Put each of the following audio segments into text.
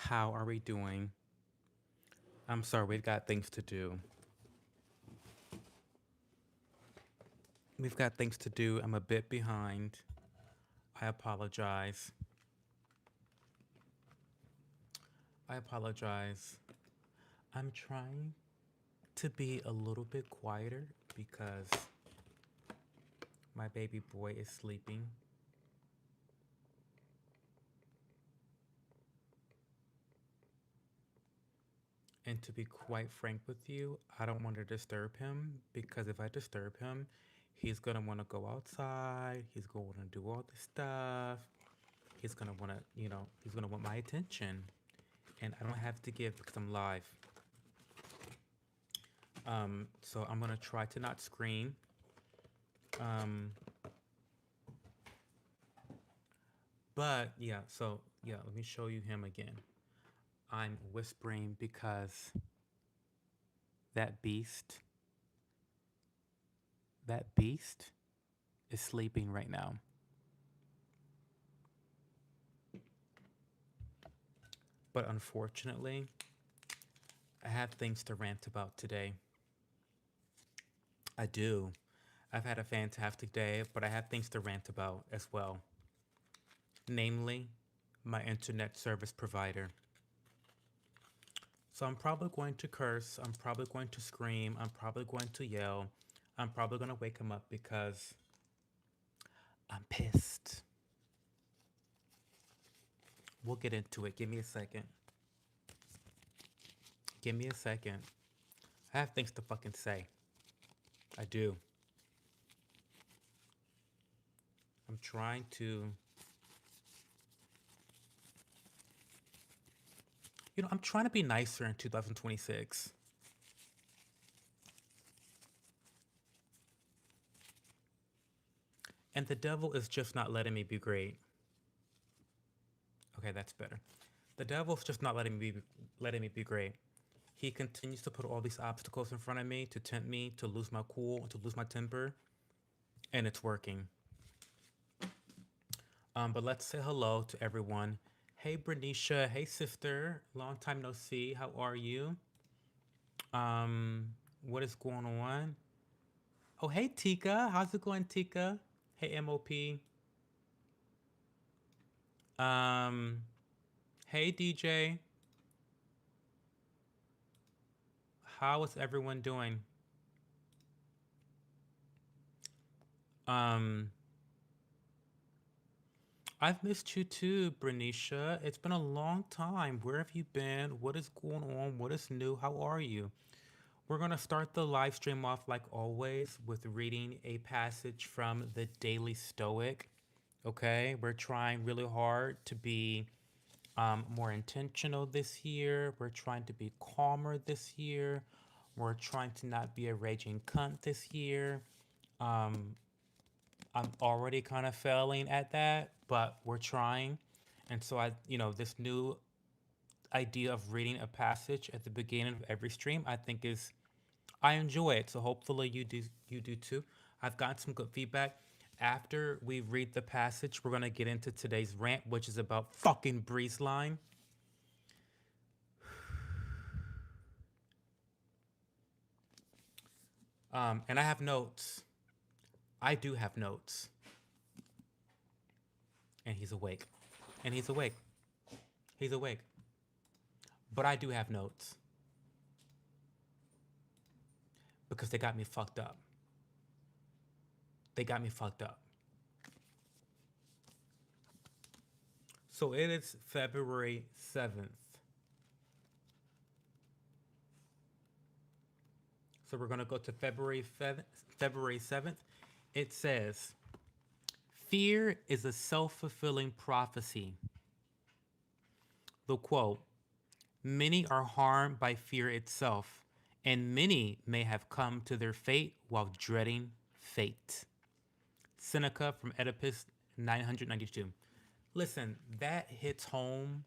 How are we doing? I'm sorry, we've got things to do. We've got things to do. I'm a bit behind. I apologize. I apologize. I'm trying to be a little bit quieter because my baby boy is sleeping. And to be quite frank with you, I don't want to disturb him because if I disturb him, he's going to want to go outside. He's going to do all this stuff. He's going to want to, he's going to want my attention. And I don't have to give because I'm live. So I'm gonna try to not scream. Um, but yeah, so yeah, let me show you him again. I'm whispering because that beast, that beast is sleeping right now. But unfortunately, I have things to rant about today. I do. I've had a fantastic day, but I have things to rant about as well. Namely, my internet service provider. So I'm probably going to curse. I'm probably going to scream. I'm probably going to yell. I'm probably going to wake him up because I'm pissed. We'll get into it. Give me a second. Give me a second. I have things to fucking say. I do. I'm trying to. I'm trying to be nicer in 2026. And the devil is just not letting me be great. Okay, that's better. The devil's just not letting me be great. He continues to put all these obstacles in front of me to tempt me to lose my cool, to lose my temper, and it's working. But let's say hello to everyone. Hey, Bernicia. Hey, sister. Long time no see. How are you? Um, what is going on? Oh, hey, Tika. How's it going, Tika? Hey, MOP. Um, hey, DJ. How is everyone doing? Um, I've missed you too, Bernicia. It's been a long time. Where have you been? What is going on? What is new? How are you? We're going to start the live stream off like always with reading a passage from the Daily Stoic. Okay, we're trying really hard to be more intentional this year. We're trying to be calmer this year. We're trying to not be a raging cunt this year. Um, I'm already kind of failing at that, but we're trying. And so this new idea of reading a passage at the beginning of every stream, I think is I enjoy it. So hopefully you do too. I've gotten some good feedback. After we read the passage, we're gonna get into today's rant, which is about fucking Breezeline. And I have notes. I do have notes. And he's awake. And he's awake. He's awake. But I do have notes because they got me fucked up. They got me fucked up. So it is February 7th. So we're going to go to February 7th. It says, fear is a self-fulfilling prophecy. The quote, many are harmed by fear itself, and many may have come to their fate while dreading fate. Seneca from Oedipus 992. Listen, that hits home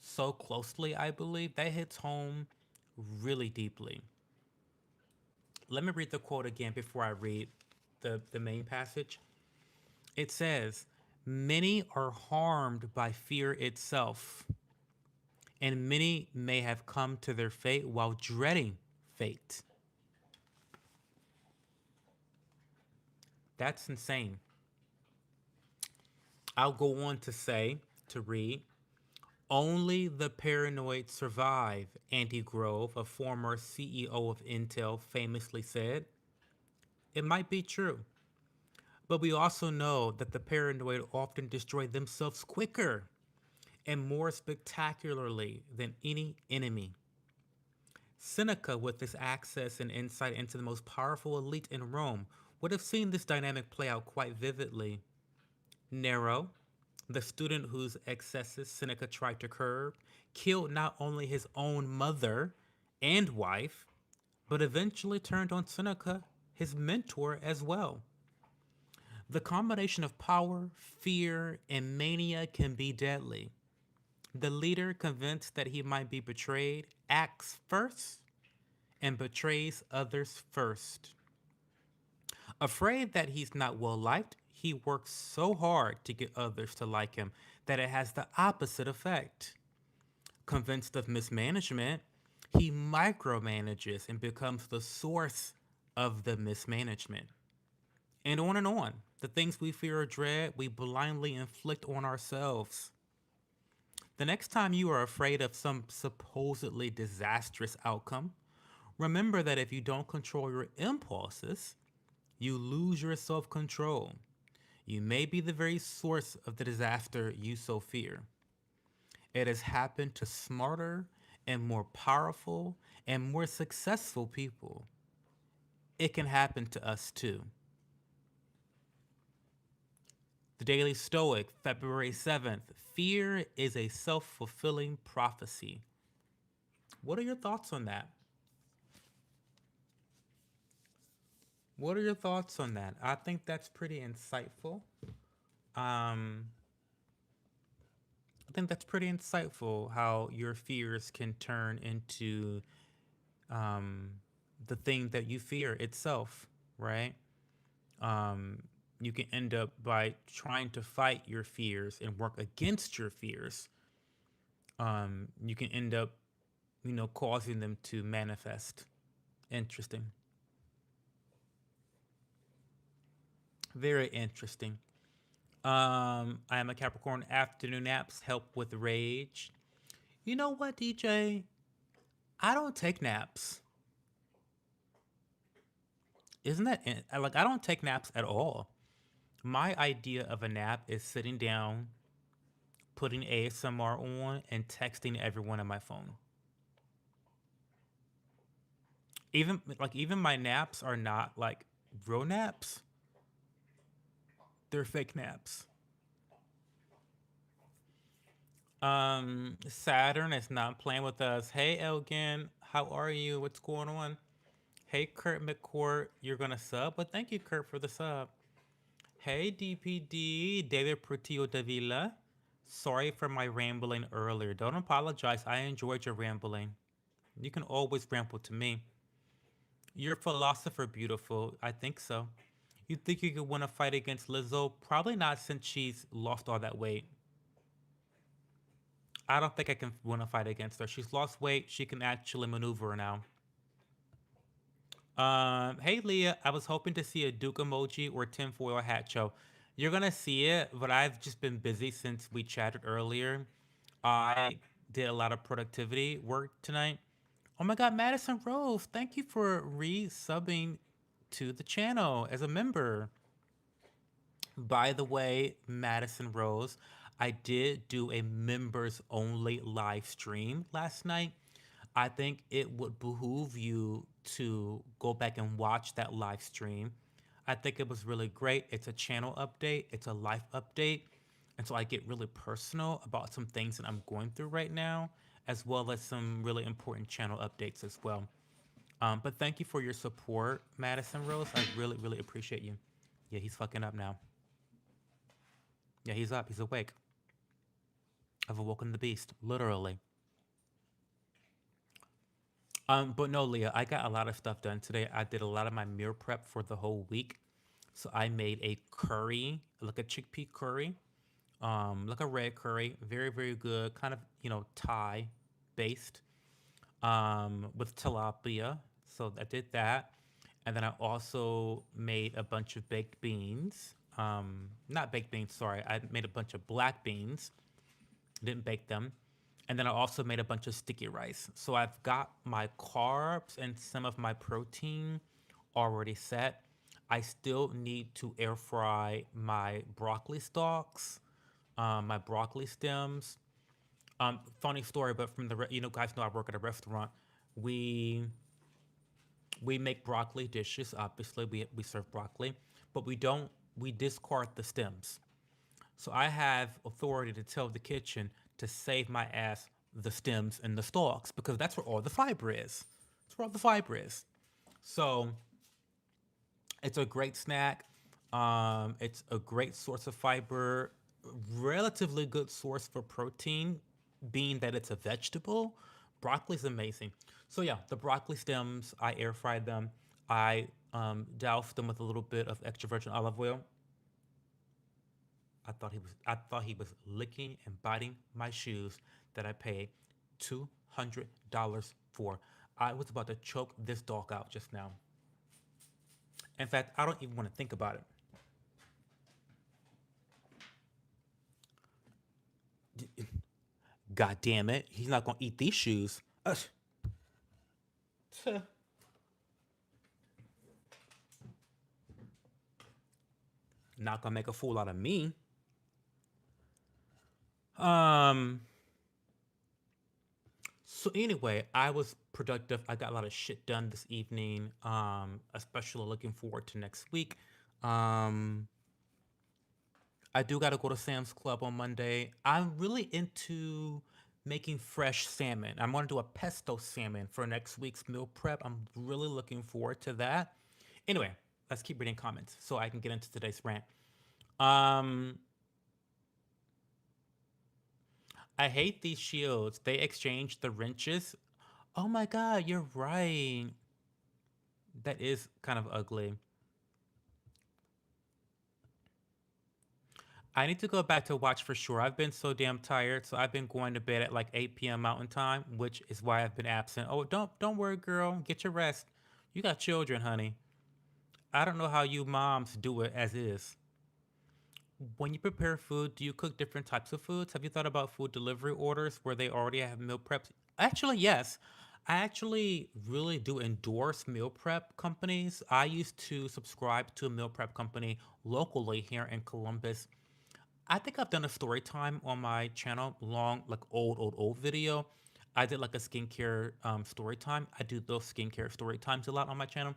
so closely, I believe. That hits home really deeply. Let me read the quote again before I read the main passage. It says, Many are harmed by fear itself, and many may have come to their fate while dreading fate. That's insane. I'll go on to say, to read, only the paranoid survive, Andy Grove, a former CEO of Intel, famously said. It might be true, but we also know that the paranoid often destroy themselves quicker and more spectacularly than any enemy. Seneca, with his access and insight into the most powerful elite in Rome, would have seen this dynamic play out quite vividly. Nero, the student whose excesses Seneca tried to curb, killed not only his own mother and wife, but eventually turned on Seneca, his mentor, as well. The combination of power, fear, and mania can be deadly. The leader, convinced that he might be betrayed, acts first and betrays others first. Afraid that he's not well liked, he works so hard to get others to like him that it has the opposite effect. Convinced of mismanagement, he micromanages and becomes the source of the mismanagement. And on and on. The things we fear or dread, we blindly inflict on ourselves. The next time you are afraid of some supposedly disastrous outcome, remember that if you don't control your impulses, you lose your self control. You may be the very source of the disaster you so fear. It has happened to smarter and more powerful and more successful people. It can happen to us too. The Daily Stoic, February 7th. Fear is a self fulfilling prophecy. What are your thoughts on that? What are your thoughts on that? I think that's pretty insightful. Um, I think that's pretty insightful how your fears can turn into um, the thing that you fear itself, right? Um, you can end up by trying to fight your fears and work against your fears. You can end up, causing them to manifest. Interesting. Very interesting. I am a Capricorn. Afternoon naps help with rage. You know what, DJ? I don't take naps. Isn't that like I don't take naps at all? My idea of a nap is sitting down, putting ASMR on, and texting everyone on my phone. Even my naps are not like real naps. They're fake naps. Saturn is not playing with us. Hey Elgin, how are you? What's going on? Hey Kurt McCourt, you're gonna sub? But thank you, Kurt, for the sub. Hey DPD, David Portillo Davila. Sorry for my rambling earlier. Don't apologize. I enjoyed your rambling. You can always ramble to me. You're a philosopher, beautiful. I think so. You think you could win a fight against Lizzo? Probably not since she's lost all that weight. I don't think I can win a fight against her. She's lost weight. She can actually maneuver now. Hey Leah, I was hoping to see a Duke emoji or tinfoil hat show. You're gonna see it, but I've just been busy since we chatted earlier. I did a lot of productivity work tonight. Oh my god, Madison Rose, thank you for re-subbing to the channel as a member. By the way, Madison Rose, I did do a members only live stream last night. I think it would behoove you to go back and watch that live stream. I think it was really great. It's a channel update, it's a life update. And so I get really personal about some things that I'm going through right now, as well as some really important channel updates as well. But thank you for your support, Madison Rose. I really, really appreciate you. Yeah, he's fucking up now. Yeah, he's up. He's awake. I've awoken the beast, literally. But no, Leah, I got a lot of stuff done today. I did a lot of my meal prep for the whole week. So I made a curry, like a chickpea curry. like a red curry, very very good, kind of Thai based, with tilapia. So I did that, and then I also made a bunch of baked beans. Not baked beans, sorry. I made a bunch of black beans. Didn't bake them. And then I also made a bunch of sticky rice. So I've got my carbs and some of my protein already set. I still need to air fry my broccoli stalks, my broccoli stems. Funny story, but from guys know I work at a restaurant. We we make broccoli dishes. Obviously, we serve broccoli, but we discard the stems. So I have authority to tell the kitchen to save my ass the stems and the stalks because that's where all the fiber is. That's where all the fiber is. So it's a great snack. It's a great source of fiber, relatively good source for protein, being that it's a vegetable. Broccoli's amazing. So yeah, the broccoli stems, I air fried them. I doused them with a little bit of extra virgin olive oil. I thought he was licking and biting my shoes that I paid $200 for. I was about to choke this dog out just now. In fact, I don't even want to think about it. God damn it, he's not gonna eat these shoes. Not gonna make a fool out of me. Um. So anyway, I was productive. I got a lot of shit done this evening. Especially looking forward to next week. Um, I do got to go to Sam's Club on Monday. I'm really into making fresh salmon. I'm going to do a pesto salmon for next week's meal prep. I'm really looking forward to that. Anyway, let's keep reading comments so I can get into today's rant. Um, I hate these shields. They exchange the wrenches. Oh my god, you're right. That is kind of ugly. I need to go back to watch for sure. I've been so damn tired, so I've been going to bed at like 8 p.m. Mountain Time, which is why I've been absent. Oh, don't worry, girl. Get your rest. You got children, honey. I don't know how you moms do it as is. When you prepare food, do you cook different types of foods? Have you thought about food delivery orders where they already have meal preps? Actually, yes. I actually really do endorse meal prep companies. I used to subscribe to a meal prep company locally here in Columbus. I think I've done a story time on my channel, long, like old video. I did like a skincare story time. I do those skincare story times a lot on my channel.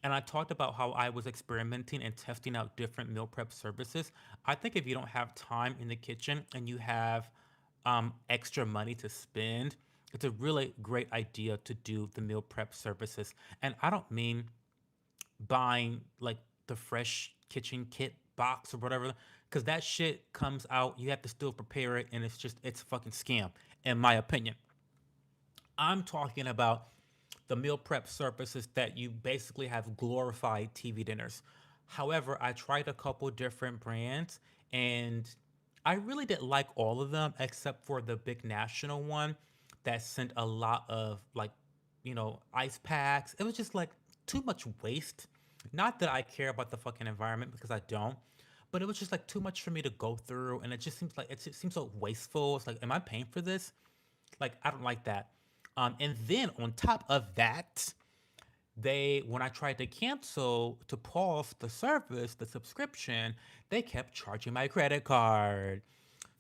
And I talked about how I was experimenting and testing out different meal prep services. I think if you don't have time in the kitchen and you have extra money to spend, it's a really great idea to do the meal prep services. And I don't mean buying like the fresh kitchen kit box or whatever, because that shit comes out. You have to still prepare it, and it's a fucking scam, in my opinion. I'm talking about the meal prep services that you basically have glorified TV dinners. However, I tried a couple different brands and I really didn't like all of them except for the big national one that sent a lot of ice packs. It was just like too much waste. Not that I care about the fucking environment because I don't, but it was just like too much for me to go through and it just seems so wasteful. It's like, am I paying for this? Like, I don't like that. And then on top of that, when I tried to cancel to pause the service, the subscription, they kept charging my credit card.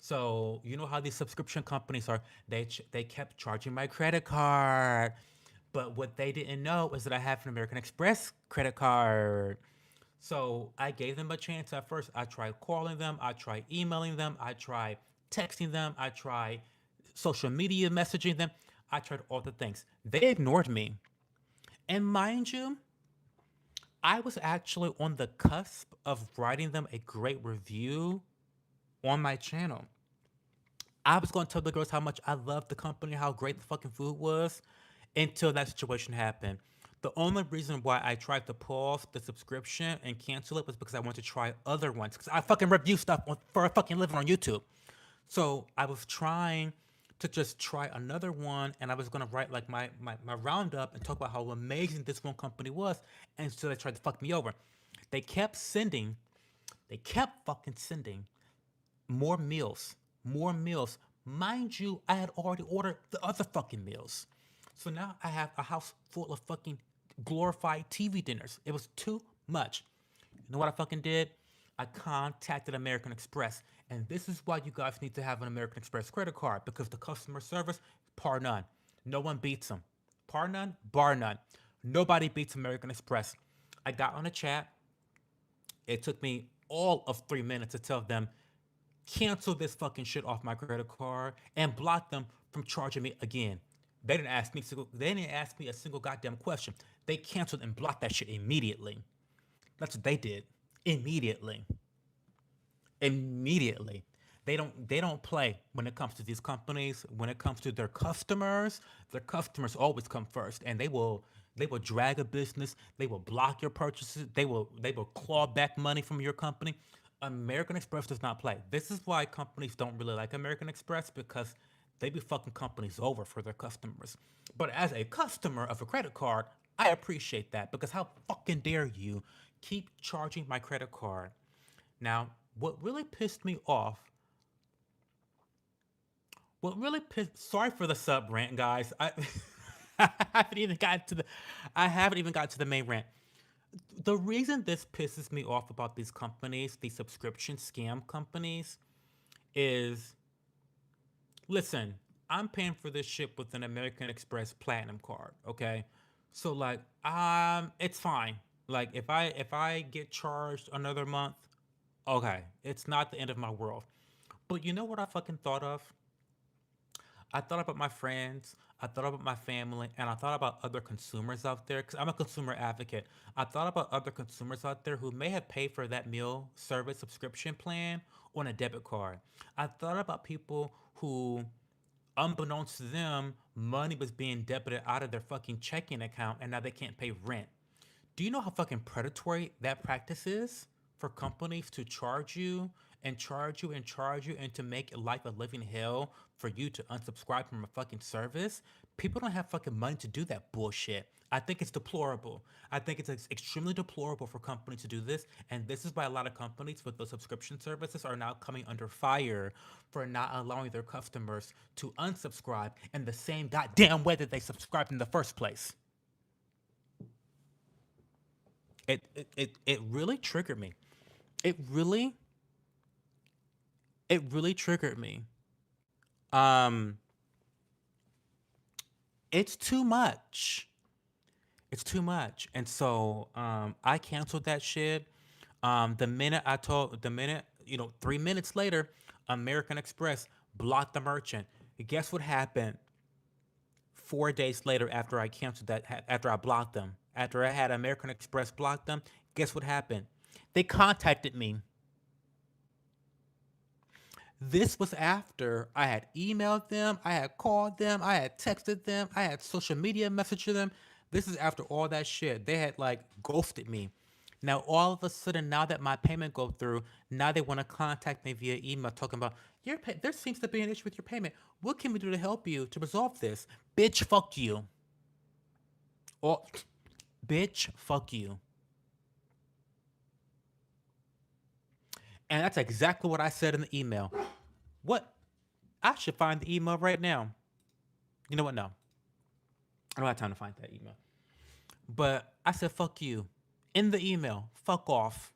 So you know how these subscription companies are. They kept charging my credit card. But what they didn't know is that I have an American Express credit card. So I gave them a chance at first. I tried calling them, I tried emailing them, I tried texting them, I tried social media messaging them. I tried all the things. They ignored me. And mind you, I was actually on the cusp of writing them a great review on my channel. I was going to tell the girls how much I loved the company, how great the fucking food was, until that situation happened. The only reason why I tried to pause the subscription and cancel it was because I wanted to try other ones. Because I fucking review stuff for a fucking living on YouTube. So I was trying to just try another one, and I was gonna write like my roundup and talk about how amazing this one company was, and so they tried to fuck me over. They kept sending, they kept fucking sending more meals, more meals. Mind you, I had already ordered the other fucking meals. So now I have a house full of fucking glorified TV dinners. It was too much. You know what I fucking did? I contacted American Express. And this is why you guys need to have an American Express credit card, because the customer service, par none. No one beats them. Par none, bar none. Nobody beats American Express. I got on a chat. It took me all of 3 minutes to tell them cancel this fucking shit off my credit card and block them from charging me again. They didn't ask me a single goddamn question. They canceled and blocked that shit immediately. That's what they did. Immediately. Immediately. They don't play when it comes to these companies. When it comes to their customers always come first, and they will drag a business. They will block your purchases. They will claw back money from your company. American Express does not play. This is why companies don't really like American Express, because they be fucking companies over for their customers. But as a customer of a credit card, I appreciate that, because how fucking dare you keep charging my credit card? Now, what really pissed, sorry for the sub rant, guys. I haven't even gotten to the, I haven't even gotten to the main rant. The reason this pisses me off about these companies, these subscription scam companies, is, listen, I'm paying for this shit with an American Express Platinum card, okay? So like, it's fine. Like if I get charged another month, okay, it's not the end of my world. But you know what I fucking thought of? I thought about my friends, I thought about my family, and I thought about other consumers out there, because I'm a consumer advocate. I thought about other consumers out there who may have paid for that meal service subscription plan on a debit card. I thought about people who, unbeknownst to them, money was being debited out of their fucking checking account and now they can't pay rent. Do you know how fucking predatory that practice is for companies to charge you and charge you and charge you and to make life a living hell for you to unsubscribe from a fucking service? People don't have fucking money to do that bullshit. I think it's deplorable. I think it's extremely deplorable for companies to do this, and this is why a lot of companies with those subscription services are now coming under fire for not allowing their customers to unsubscribe in the same goddamn way that they subscribed in the first place. It really triggered me. It really it really triggered me. Um, it's too much. It's too much. And so I canceled that shit. The minute, 3 minutes later, American Express blocked the merchant. Guess what happened 4 days later after I canceled that, after I blocked them, after I had American Express block them? Guess what happened? They contacted me. This was after I had emailed them, I had called them, I had texted them, I had social media messaged them. This is after all that shit. They had like ghosted me. Now all of a sudden, now that my payment go through, now they want to contact me via email talking about there seems to be an issue with your payment. What can we do to help you to resolve this? Bitch, fuck you. Or bitch, fuck you. And that's exactly what I said in the email. What? I should find the email right now. You know what? No. I don't have time to find that email. But I said, fuck you. In the email, fuck off.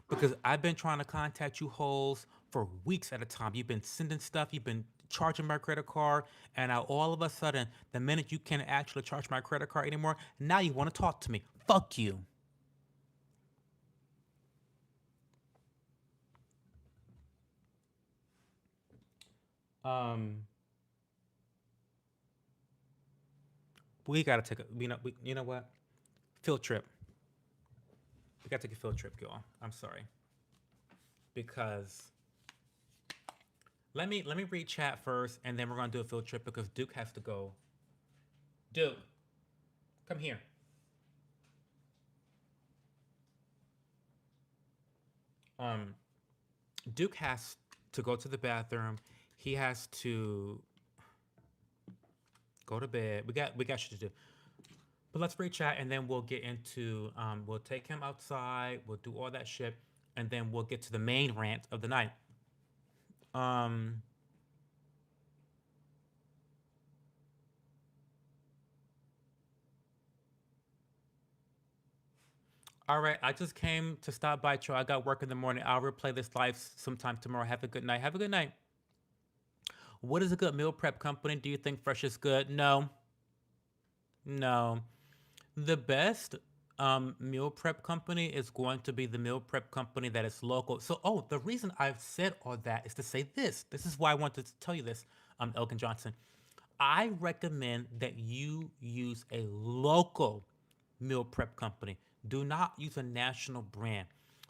Because I've been trying to contact you hoes for weeks at a time. You've been sending stuff, you've been charging my credit card, and now all of a sudden, the minute you can't actually charge my credit card anymore, now you want to talk to me. Fuck you. Um, we gotta take a, you know what? Field trip. We gotta take a field trip, y'all. I'm sorry. Because let me read chat first, and then we're gonna do a field trip because Duke has to go. Duke, Come here. Um, Duke has to go to the bathroom. He has to go to bed. We got shit to do. But let's break chat and then we'll get into we'll take him outside, we'll do all that shit, and then we'll get to the main rant of the night. Um all right, I just came to stop by, Joe. I got work in the morning. I'll replay this live sometime tomorrow. Have a good night. Have a good night. What is a good meal prep company? Do you think Fresh is good? No. No. The best meal prep company is going to be the meal prep company that is local. So, oh, the reason I've said all that is to say this. This is why I wanted to tell you this, Elkin Johnson. I recommend that you use a local meal prep company. Do not use a national brand.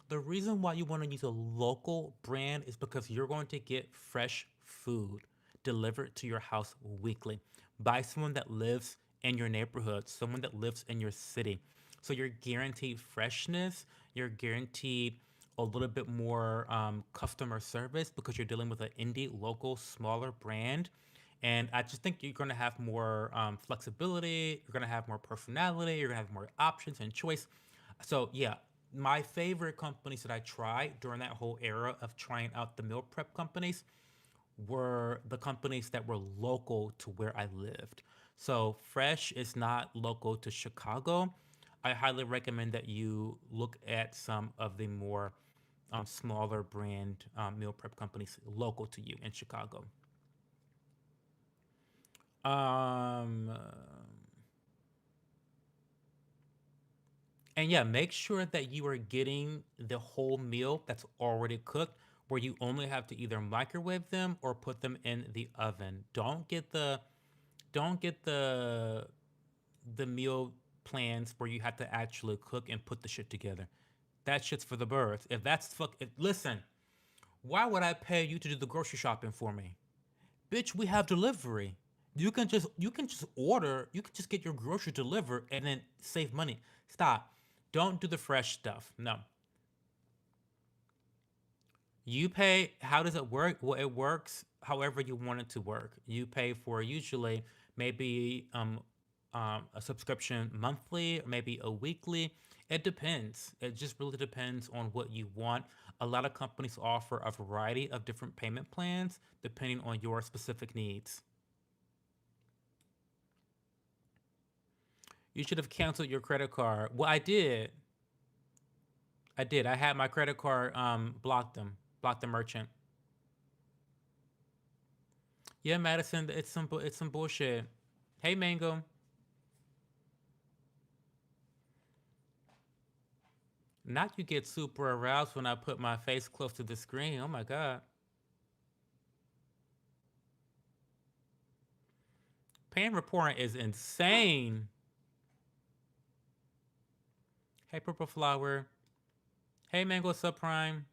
The reason why you want to use a local brand is because you're going to get fresh food delivered to your house weekly by someone that lives in your neighborhood, someone that lives in your city. So you're guaranteed freshness, you're guaranteed a little bit more customer service because you're dealing with an indie, local, smaller brand. And I just think you're going to have more flexibility, you're going to have more personality, you're going to have more options and choice. So, yeah, my favorite companies that I tried during that whole era of trying out the meal prep companies were the companies that were local to where I lived. So, Fresh is not local to Chicago. I highly recommend that you look at some of the more smaller brand meal prep companies local to you in Chicago. Um, and yeah, make sure that you are getting the whole meal that's already cooked, where you only have to either microwave them or put them in the oven. Don't get the meal plans where you have to actually cook and put the shit together. That shit's for the birds. If that's listen, why would I pay you to do the grocery shopping for me? Bitch, we have delivery. You can just order, you can just get your groceries delivered and then save money. Stop. Don't do the fresh stuff. No. You pay, how does it work? Well, it works however you want it to work. You pay for usually maybe a subscription monthly or maybe a weekly. It depends. It just really depends on what you want. A lot of companies offer a variety of different payment plans depending on your specific needs. You should have canceled your credit card. Well, I did. I did. I had my credit card blocked them. Blocked the merchant. Yeah, Madison, it's some bullshit. Hey, Mango. Not you get super aroused when I put my face close to the screen. Oh my god. Pan reporting is insane. Hey, Purple Flower. Hey, Mango Subprime.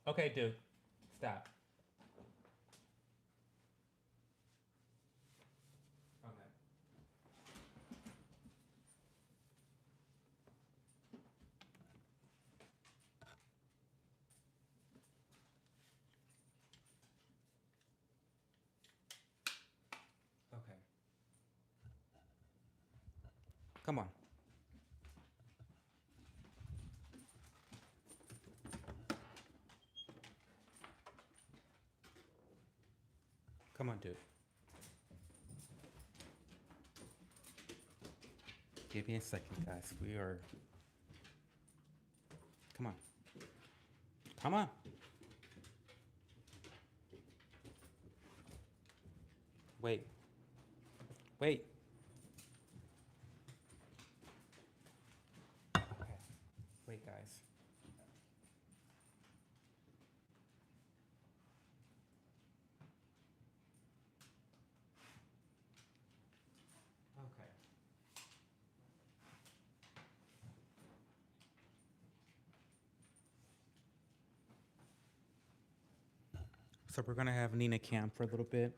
Okay, dude. Stop. Okay. Okay. Come on. Come on, dude. Give me a second, guys. We are. Come on. Come on. Wait. Wait. Okay. Wait, guys. Okay. So we're gonna have Nina Cam for a little bit.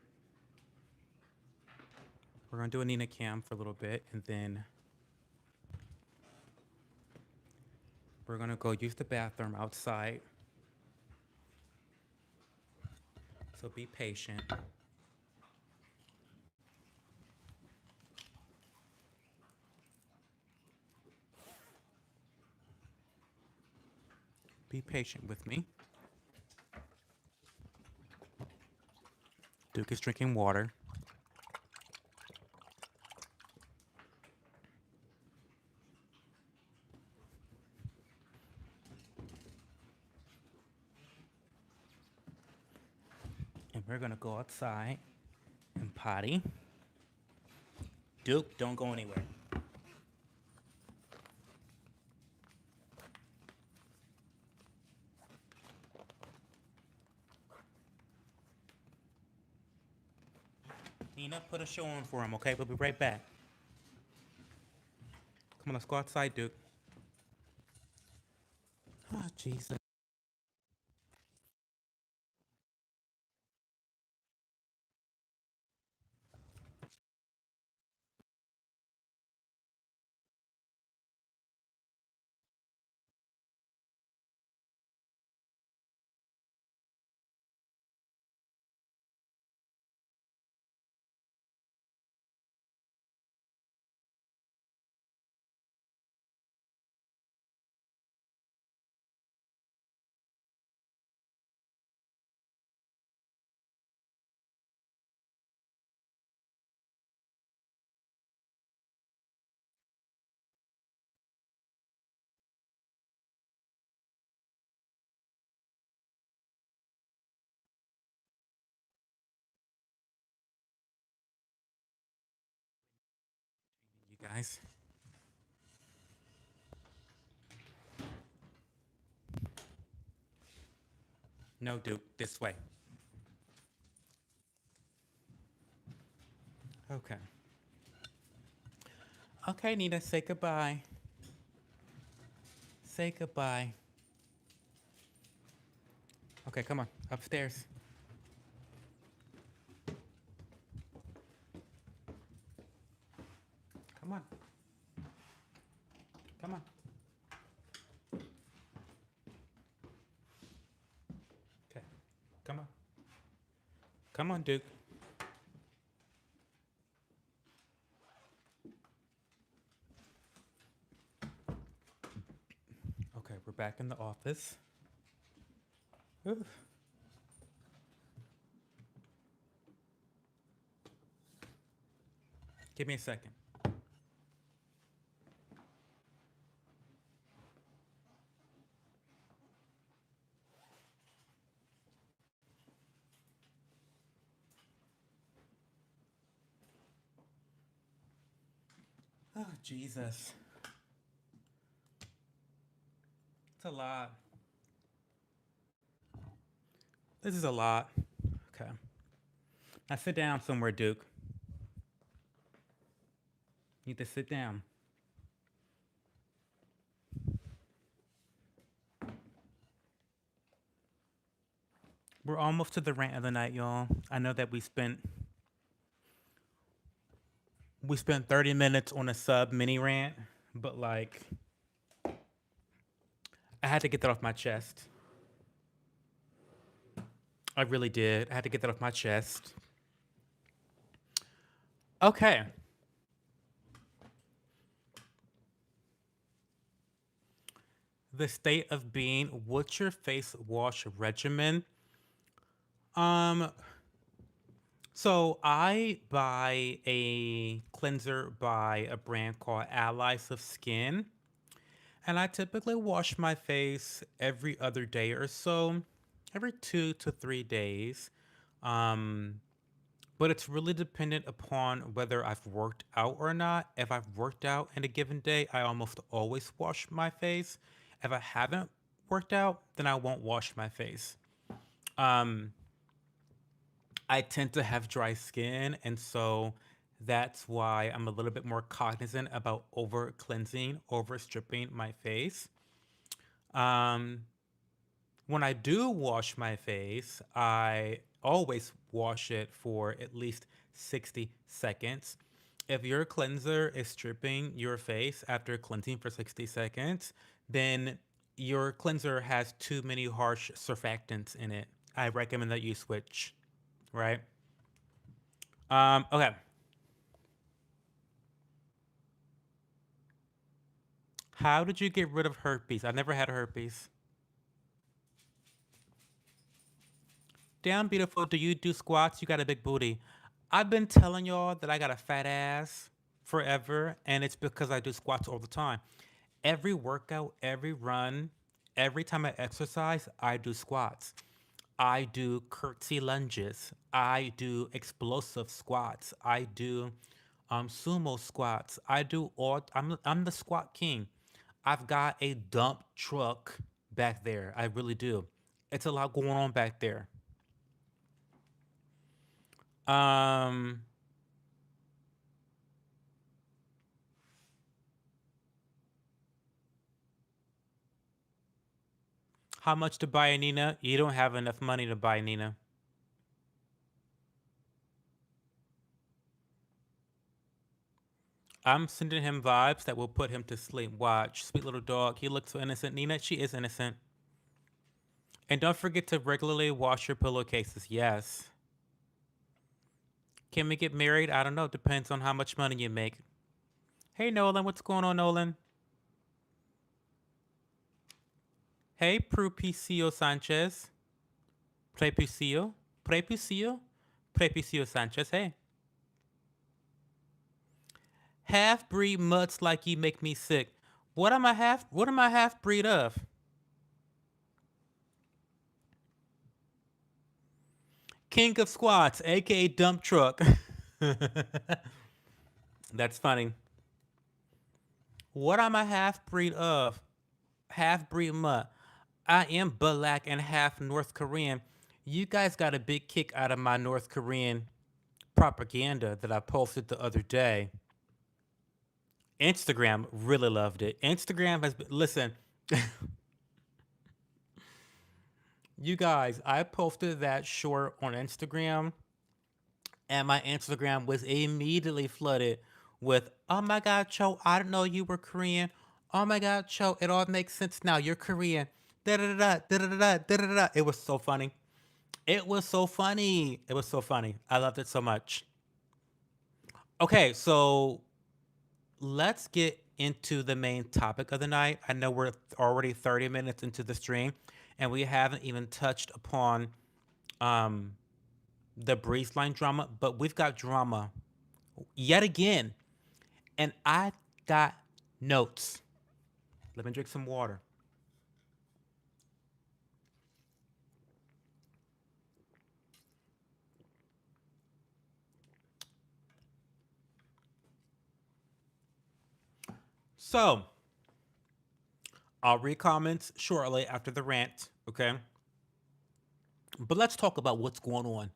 We're gonna do a Nina Cam for a little bit, and then we're gonna go use the bathroom outside. So be patient. Be patient with me. Duke is drinking water. And we're gonna go outside and potty. Duke, don't go anywhere. Nina, put a show on for him, okay? We'll be right back. Come on, let's go outside, Duke. Oh, Jesus. You guys. No, Duke, this way. Okay. Okay, Nina, say goodbye. Say goodbye. Okay, come on, upstairs. Come on. Come on. Okay, come on. Come on, Duke. Okay, we're back in the office. Ooh. Give me a second. Oh, Jesus. It's a lot. This is a lot. Okay. Now sit down somewhere, Duke. You need to sit down. We're almost to the rant of the night, y'all. I know that we spent 30 minutes on a sub mini rant, but like I had to get that off my chest. I really did. I had to get that off my chest. Okay. The state of being, what's your face wash regimen? Um, so I buy a cleanser by a brand called Allies of Skin, and I typically wash my face every other day or so, every 2 to 3 days. Um, but it's really dependent upon whether I've worked out or not. If I've worked out in a given day, I almost always wash my face. If I haven't worked out, then I won't wash my face. Um, I tend to have dry skin, and so that's why I'm a little bit more cognizant about over cleansing, over stripping my face. Um, When I do wash my face, I always wash it for at least 60 seconds. If your cleanser is stripping your face after cleansing for 60 seconds, then your cleanser has too many harsh surfactants in it. I recommend that you switch, right? Okay. How did you get rid of herpes? I've never had herpes. Damn beautiful. Do you do squats? You got a big booty. I've been telling y'all that I got a fat ass forever, and it's because I do squats all the time. Every workout, every run, every time I exercise, I do squats. I do curtsy lunges. I do explosive squats. I do sumo squats. I do all. I'm the squat king. I've got a dump truck back there. I really do. It's a lot going on back there. Um, how much to buy a Nina? You don't have enough money to buy Nina. I'm sending him vibes that will put him to sleep. Watch, sweet little dog. He looks so innocent. Nina, she is innocent. And don't forget to regularly wash your pillowcases. Yes. Can we get married? I don't know. Depends on how much money you make. Hey, Nolan. What's going on, Nolan? Hey, Prupicio Sanchez. Prepucio. Prepucio. Prepucio Sanchez. Hey. Half breed mutts like you make me sick. What am I half breed of? King of squats, aka dump truck. That's funny. What am I half breed of? Half breed mutt. I am black and half North Korean. You guys got a big kick out of my North Korean propaganda that I posted the other day. Instagram really loved it. Instagram has been, listen, you guys, I posted that short on Instagram, and my Instagram was immediately flooded with, "Oh my God, Cho, I didn't know you were Korean. Oh my God, Cho, it all makes sense now. You're Korean." Da da da da da da da da da. It was so funny. It was so funny. It was so funny. I loved it so much. Okay, so let's get into the main topic of the night. I know we're already 30 minutes into the stream, and we haven't even touched upon um, the Breezeline drama, but we've got drama yet again. And I got notes. Let me drink some water. So, I'll read comments shortly after the rant, okay? But let's talk about what's going on.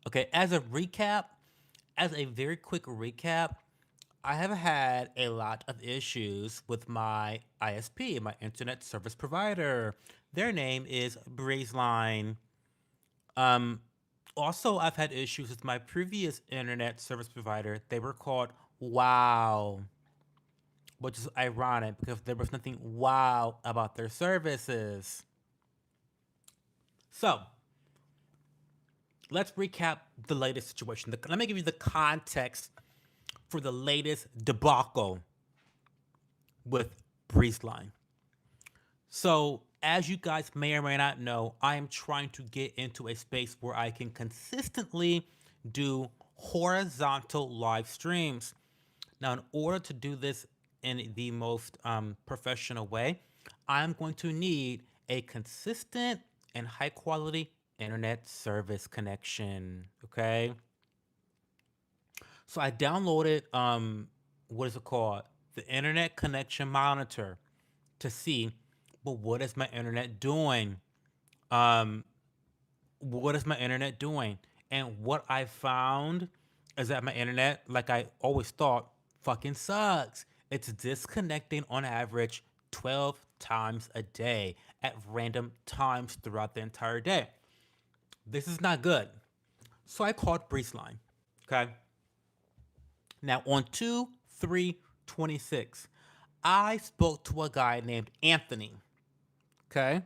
Okay, as a very quick recap, I have had a lot of issues with my ISP, my internet service provider. Their name is Breezeline. Um, Also, I've had issues with my previous internet service provider. They were called Wow, which is ironic because there was nothing wow about their services. So, let's recap the latest situation. Let me give you the context for the latest debacle with Breezeline. So, as you guys may or may not know, I am trying to get into a space where I can consistently do horizontal live streams. Now, in order to do this in the most professional way, I'm going to need a consistent and high quality internet service connection. Okay. So I downloaded, what is it called? The Internet Connection Monitor to see, well, what is my internet doing? Um, what is my internet doing? And what I found is that my internet, like I always thought, fucking sucks. It's disconnecting on average 12 times a day at random times throughout the entire day. This is not good. So I called Breezeline. Okay. Now on 2/3/26, I spoke to a guy named Anthony. Okay.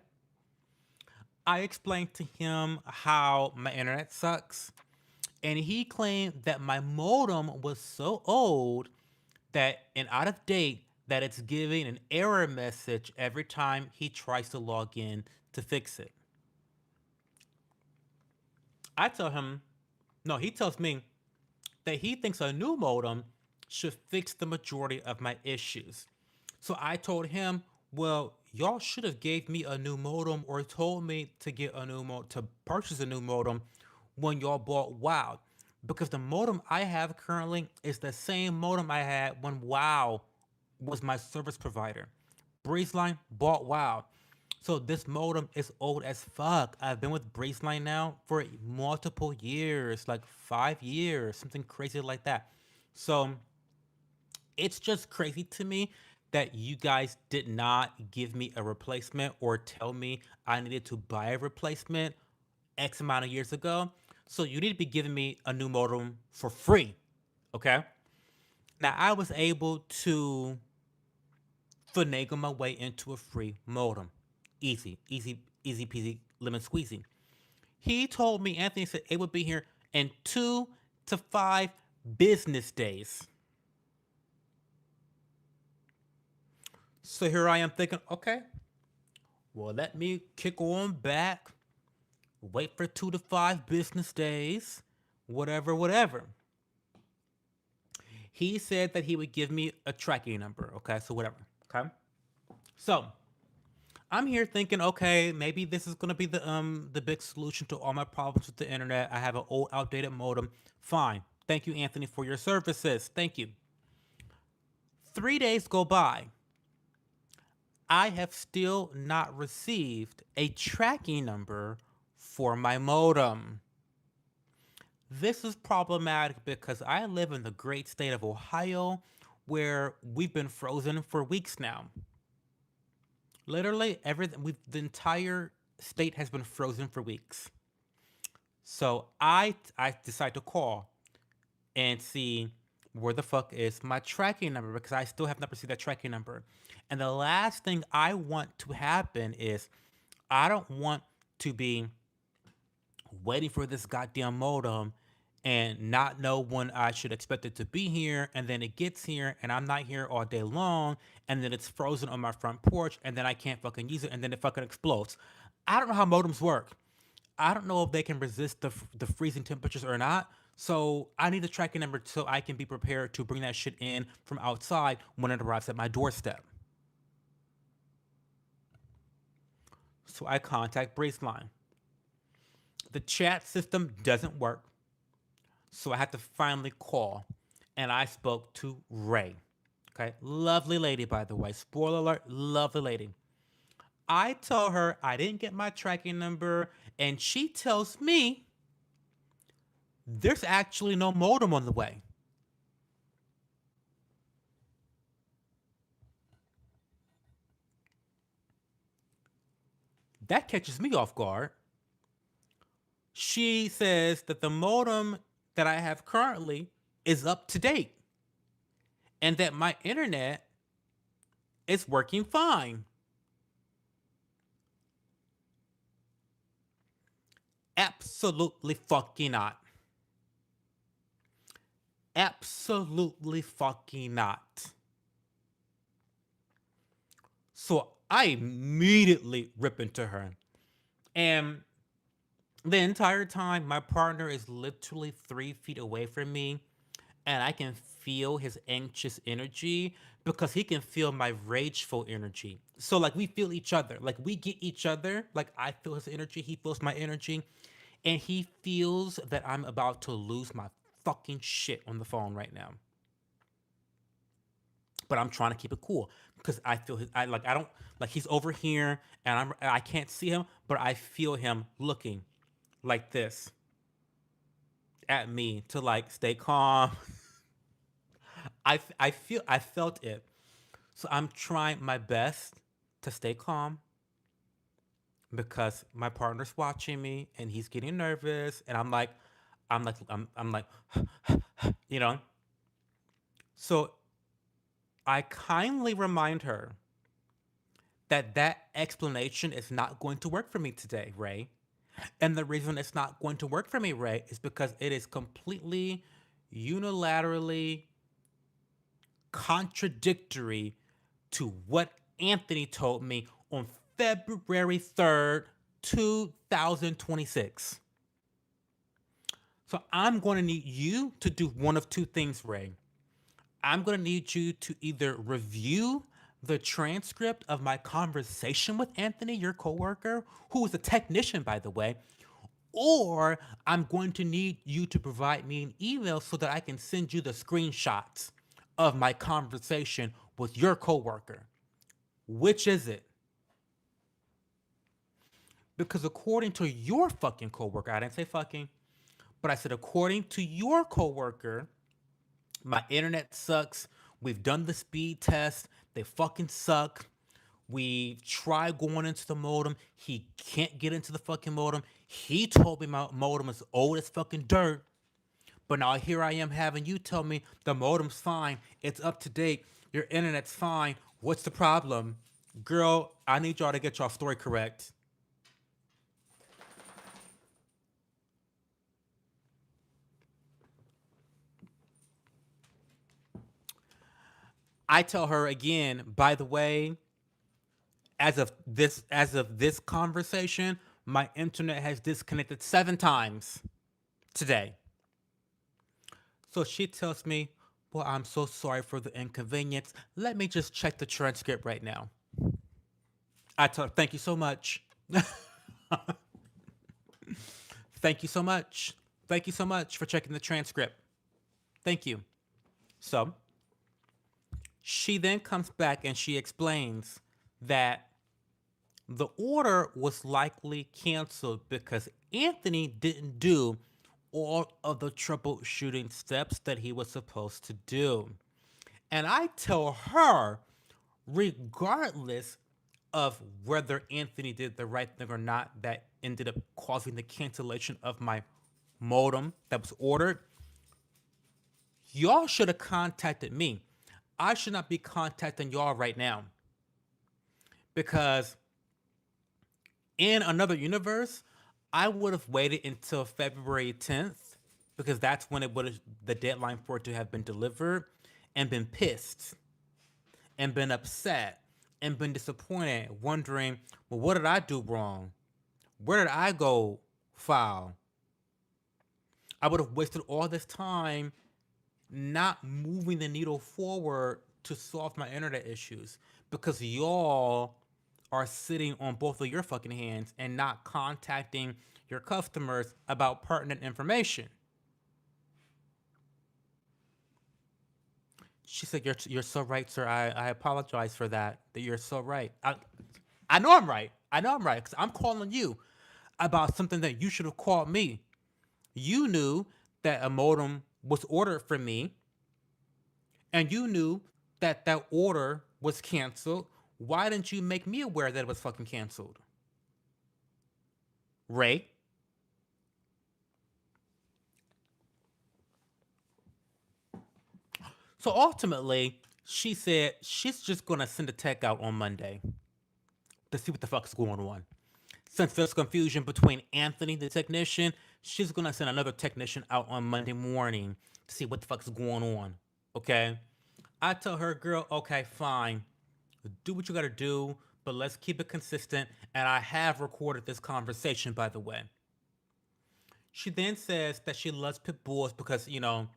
I explained to him how my internet sucks, and he claimed that my modem was so old that and out of date that it's giving an error message every time he tries to log in to fix it. I tell him, no, he tells me that he thinks a new modem should fix the majority of my issues. So I told him, well, y'all should have gave me a new modem or told me to get a new to purchase a new modem when y'all bought WoW. Because the modem I have currently is the same modem I had when WoW was my service provider. Breezeline bought WoW. So this modem is old as fuck. I've been with Breezeline now for multiple years, like 5 years, something crazy like that. So it's just crazy to me that you guys did not give me a replacement or tell me I needed to buy a replacement X amount of years ago. So you need to be giving me a new modem for free. Okay. Now I was able to finagle my way into a free modem. Easy, easy, easy peasy, lemon squeezy. He told me, Anthony said it would be here in 2 to 5 business days. So here I am thinking, okay, well, let me kick on back, wait for 2 to 5 business days, whatever, whatever. He said that he would give me a tracking number. Okay, so whatever. Okay, so I'm here thinking, okay, maybe this is gonna be the big solution to all my problems with the internet. I have an old, outdated modem. Fine. Thank you, Anthony, for your services. Thank you. 3 days go by. I have still not received a tracking number for my modem. This is problematic because I live in the great state of Ohio where we've been frozen for weeks now. Literally, everything, the entire state has been frozen for weeks. So I decide to call and see where the fuck is my tracking number because I still have not received that tracking number. And the last thing I want to happen is I don't want to be waiting for this goddamn modem and not know when I should expect it to be here. And then it gets here and I'm not here all day long. And then it's frozen on my front porch and then I can't fucking use it and then it fucking explodes. I don't know how modems work. I don't know if they can resist the freezing temperatures or not. So I need a tracking number so I can be prepared to bring that shit in from outside when it arrives at my doorstep. So I contact Breezeline. The chat system doesn't work. So I had to finally call. And I spoke to Ray. Okay. Lovely lady, by the way. Spoiler alert, lovely lady. I tell her I didn't get my tracking number, and she tells me there's actually no modem on the way. That catches me off guard. She says that the modem that I have currently is up to date and that my internet is working fine. Absolutely fucking not. Absolutely fucking not. So I immediately rip into her. And the entire time, my partner is literally 3 feet away from me, and I can feel his anxious energy because he can feel my rageful energy. So, like, we feel each other. Like, we get each other. Like, I feel his energy, he feels my energy, and he feels that I'm about to lose my fucking shit on the phone right now. But I'm trying to keep it cool because I feel his. I don't like he's over here, and I can't see him, but I feel him looking like this at me to like stay calm. I felt it. So I'm trying my best to stay calm because my partner's watching me and he's getting nervous and I'm like you know. So I kindly remind her that that explanation is not going to work for me today, Ray. And the reason it's not going to work for me, Ray, is because it is completely unilaterally contradictory to what Anthony told me on February 3rd, 2026. So I'm going to need you to do one of two things, Ray. I'm going to need you to either review the transcript of my conversation with Anthony, your coworker, who is a technician, by the way, or I'm going to need you to provide me an email so that I can send you the screenshots of my conversation with your coworker. Which is it? Because according to your fucking coworker, I didn't say fucking, but I said according to your coworker, my internet sucks. We've done the speed test. They fucking suck. We tried going into the modem. He can't get into the fucking modem. He told me my modem is old as fucking dirt. But now here I am having you tell me the modem's fine. It's up to date. Your internet's fine. What's the problem? Girl, I need y'all to get y'all story correct. I tell her again, by the way, as of this conversation, my internet has disconnected 7 times today. So she tells me, well, I'm so sorry for the inconvenience. Let me just check the transcript right now. I tell her, thank you so much. Thank you so much. Thank you so much for checking the transcript. Thank you. So she then comes back and she explains that the order was likely canceled because Anthony didn't do all of the troubleshooting steps that he was supposed to do. And I tell her, regardless of whether Anthony did the right thing or not, that ended up causing the cancellation of my modem that was ordered, y'all should have contacted me. I should not be contacting y'all right now because in another universe, I would have waited until February 10th because that's when it would have the deadline for it to have been delivered and been pissed and been upset and been disappointed, wondering, well, what did I do wrong? Where did I go foul? I would have wasted all this time not moving the needle forward to solve my internet issues because y'all are sitting on both of your fucking hands and not contacting your customers about pertinent information. She said, you're so right, sir. I apologize for that. That you're so right. I know I'm right. I know I'm right because I'm calling you about something that you should have called me. You knew that a modem was ordered for me and you knew that that order was canceled. Why didn't you make me aware that it was fucking canceled? Ray? So ultimately, she said she's just gonna send a tech out on Monday to see what the fuck's going on. Since there's confusion between Anthony, the technician, she's gonna send another technician out on Monday morning to see what the fuck's going on. Okay? I tell her, girl, okay, fine. Do what you gotta do, but let's keep it consistent. And I have recorded this conversation, by the way. She then says that she loves pit bulls because, I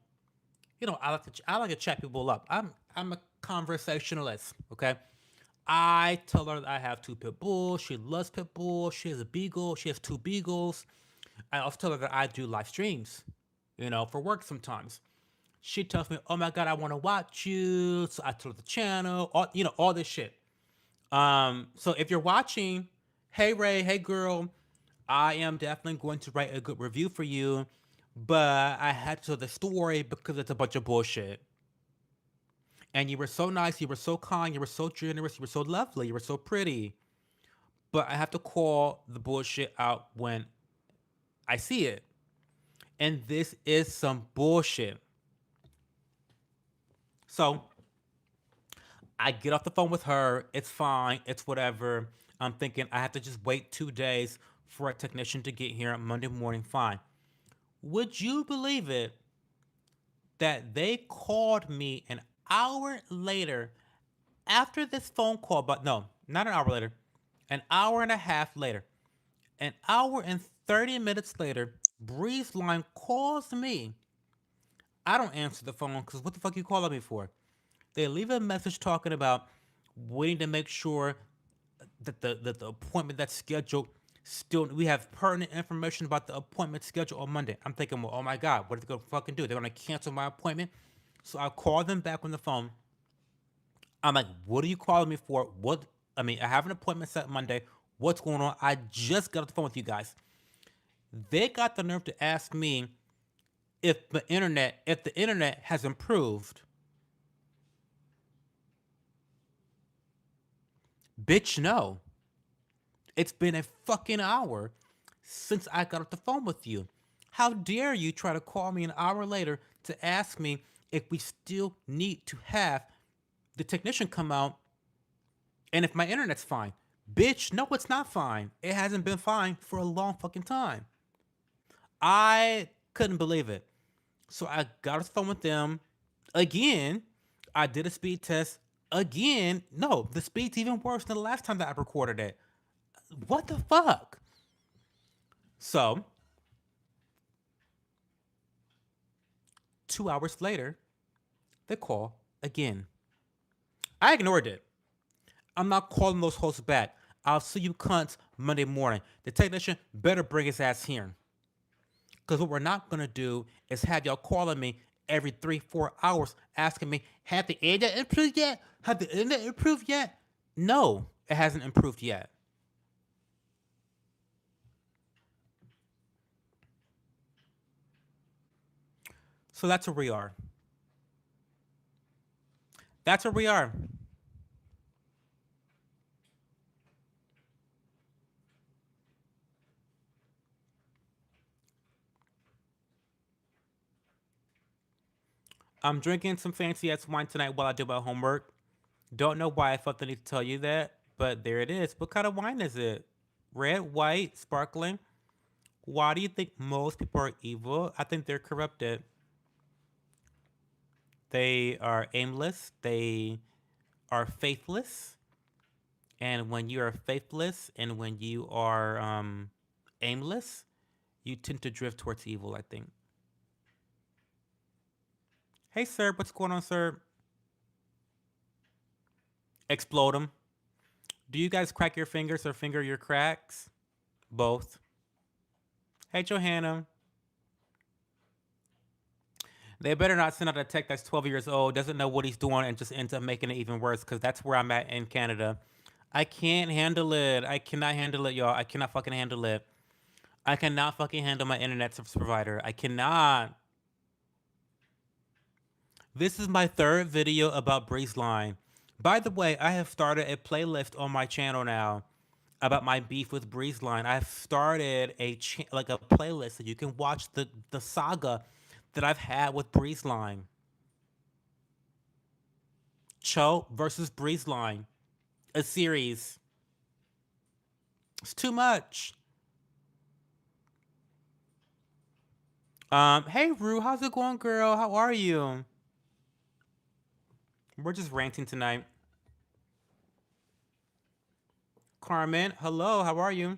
like to chat people up. I'm a conversationalist, okay? I tell her that I have two pit bulls. She loves pit bulls. She has a beagle. She has two beagles. I also tell her that I do live streams, for work sometimes. She tells me, "Oh my god, I want to watch you." So I tell her the channel, all this shit. So if you're watching, hey Ray, hey girl, I am definitely going to write a good review for you, but I had to tell the story because it's a bunch of bullshit. And you were so nice, you were so kind, you were so generous, you were so lovely, you were so pretty. But I have to call the bullshit out when I see it. And this is some bullshit. So I get off the phone with her. It's fine. It's whatever. I'm thinking I have to just wait 2 days for a technician to get here on Monday morning. Fine. Would you believe it that they called me an hour later after this phone call? But no, not an hour later, an hour and a half later, an hour and 30 minutes later, Breezeline calls me. I don't answer the phone because what the fuck you calling me for? They leave a message talking about waiting to make sure that the appointment that's scheduled still we have pertinent information about the appointment scheduled on Monday. I'm thinking, well, oh my god, what are they gonna fucking do? They're gonna cancel my appointment. So I call them back on the phone. I'm like, what are you calling me for? What I mean, I have an appointment set Monday. What's going on? I just got off the phone with you guys. They got the nerve to ask me if the internet has improved. Bitch, no. It's been a fucking hour since I got off the phone with you. How dare you try to call me an hour later to ask me if we still need to have the technician come out and if my internet's fine? Bitch, no, it's not fine. It hasn't been fine for a long fucking time. I couldn't believe it. So I got off the phone with them again. I did a speed test again. No, the speed's even worse than the last time that I recorded it. What the fuck? So 2 hours later, they call again. I ignored it. I'm not calling those hosts back. I'll see you cunts Monday morning. The technician better bring his ass here. Because what we're not going to do is have y'all calling me every 3, 4 hours asking me, have the internet improved yet? Have the internet improved yet? No, it hasn't improved yet. So that's where we are. That's where we are. I'm drinking some fancy ass wine tonight while I do my homework. Don't know why I felt the need to tell you that, but there it is. What kind of wine is it? Red, white, sparkling? Why do you think most people are evil? I think they're corrupted. They are aimless. They are faithless. And when you are faithless and when you are aimless, you tend to drift towards evil, I think. Hey, sir, what's going on, sir? Explode them. Do you guys crack your fingers or finger your cracks? Both. Hey, Johanna. They better not send out a tech that's 12 years old, doesn't know what he's doing, and just ends up making it even worse, because that's where I'm at in Canada. I can't handle it. I cannot handle it, y'all. I cannot fucking handle it. I cannot fucking handle my internet service provider. I cannot. This is my third video about Breezeline. By the way, I have started a playlist on my channel now about my beef with Breezeline. I've started like a playlist that you can watch the saga that I've had with Breezeline. Cho versus Breezeline, a series. It's too much. Hey Rue, how's it going, girl? How are you? We're just ranting tonight. Carmen, hello, how are you?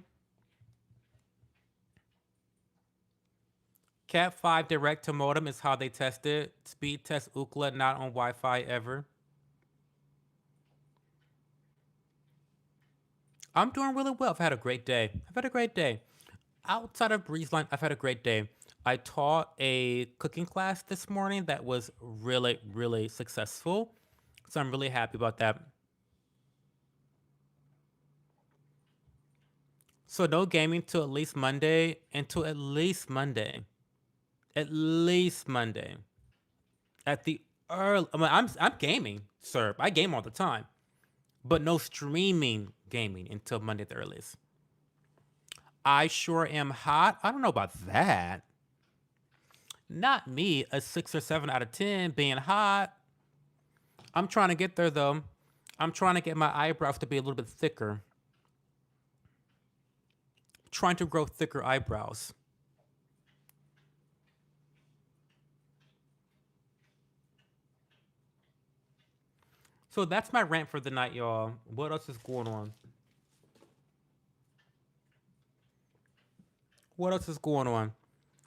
Cat 5 direct to modem is how they test it. Speed test Ookla not on Wi Fi ever. I'm doing really well. I've had a great day. I've had a great day. Outside of Breezeline, I've had a great day. I taught a cooking class this morning that was really, really successful. So I'm really happy about that. So no gaming till at least Monday, until at least Monday. At least Monday. At the early. I'm gaming, sir. I game all the time, but no streaming gaming until Monday at the earliest. I sure am hot. I don't know about that. Not me, a 6 or 7 out of 10 being hot. I'm trying to get there though. I'm trying to get my eyebrows to be a little bit thicker. Trying to grow thicker eyebrows. So that's my rant for the night, y'all. What else is going on? What else is going on?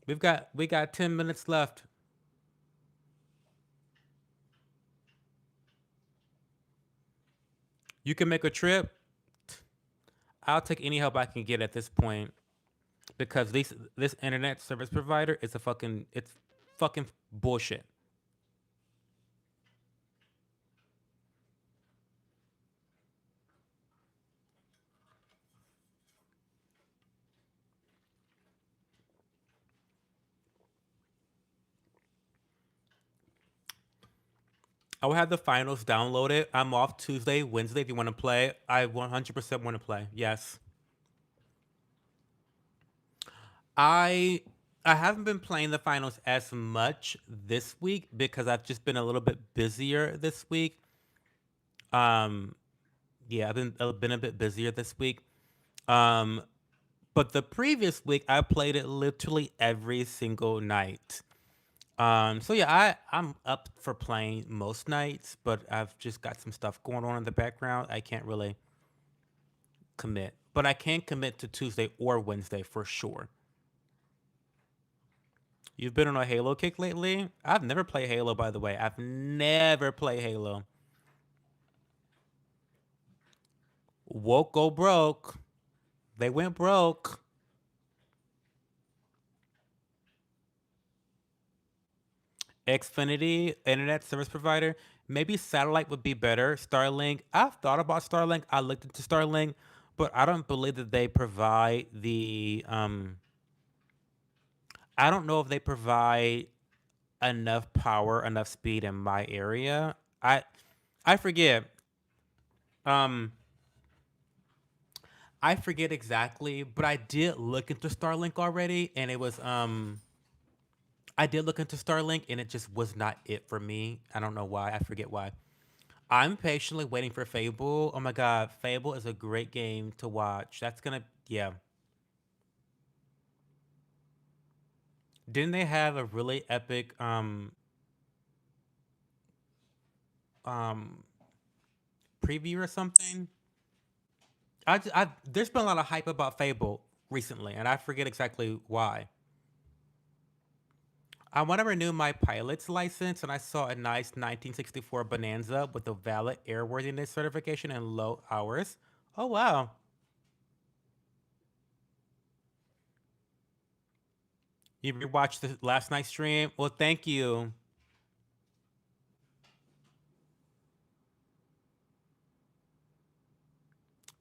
We got 10 minutes left. You can make a trip. I'll take any help I can get at this point because this internet service provider is a fucking it's fucking bullshit. I will have the finals downloaded. I'm off Tuesday, Wednesday. If you want to play, I 100% want to play. Yes, I I haven't been playing the finals as much this week because I've just been a little bit busier this week. Um, yeah, I've been a bit busier this week. Um, but the previous week I played it literally every single night. So yeah, I'm up for playing most nights, but I've just got some stuff going on in the background. I can't really commit, but I can commit to Tuesday or Wednesday for sure. You've been on a Halo kick lately? I've never played Halo, by the way. I've never played Halo. Woke go broke. They went broke. Xfinity, internet service provider. Maybe satellite would be better. Starlink. I've thought about Starlink. I looked into Starlink, but I don't believe that they provide the I don't know if they provide enough power, enough speed in my area. I forget. Um I forget exactly, but I did look into Starlink already and it was I did look into Starlink and it just was not it for me. I don't know why. I forget why. I'm patiently waiting for Fable. Oh my god, Fable is a great game to watch. That's gonna yeah. Didn't they have a really epic um preview or something? There's been a lot of hype about Fable recently, and I forget exactly why. I want to renew my pilot's license, and I saw a nice 1964 Bonanza with a valid airworthiness certification and low hours. Oh wow! You rewatched the last night's stream? Well, thank you.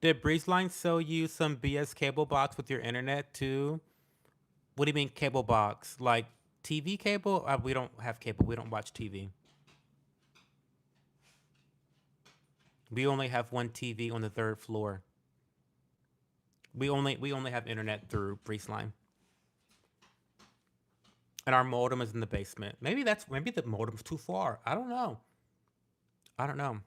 Did Breezeline sell you some BS cable box with your internet too? What do you mean cable box? Like TV cable? We don't have cable. We don't watch TV. We only have one TV on the third floor. We only have internet through Breezeline, and our modem is in the basement. Maybe the modem's too far. I don't know. I don't know.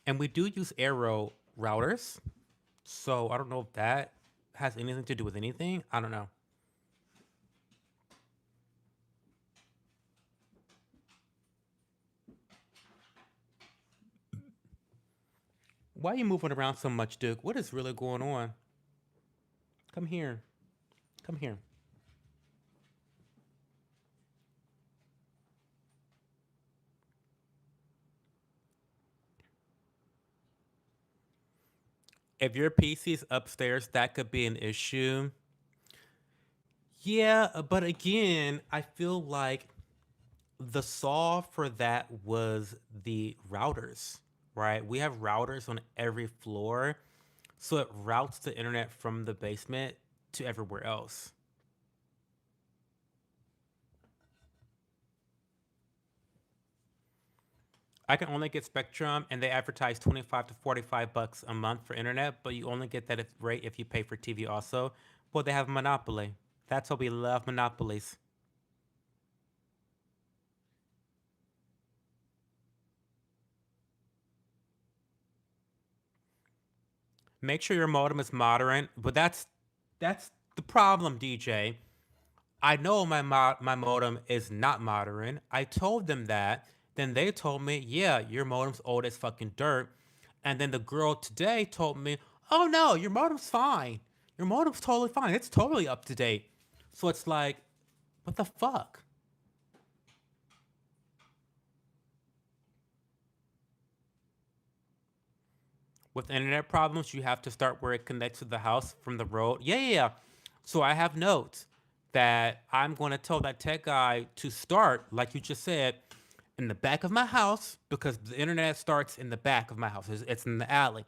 And we do use Arrow routers, so I don't know if that has anything to do with anything. I don't know. Why are you moving around so much, Duke? What is really going on? Come here. Come here. If your PC's upstairs, that could be an issue. Yeah, but again, I feel like the solve for that was the routers, right? We have routers on every floor, so it routes the internet from the basement to everywhere else. I can only get Spectrum, and they advertise 25 to 45 bucks a month for internet, but you only get that rate if you pay for TV also. Well, they have a monopoly. That's why we love monopolies. Make sure your modem is modern, but that's the problem, DJ. I know my modem is not modern. I told them that. Then they told me, yeah, your modem's old as fucking dirt. And then the girl today told me, oh no, your modem's fine. Your modem's totally fine. It's totally up to date. So it's like, what the fuck? With internet problems, you have to start where it connects to the house from the road. Yeah, yeah, yeah. So I have notes that I'm going to tell that tech guy to start, like you just said, in the back of my house because the internet starts in the back of my house. It's in the alley.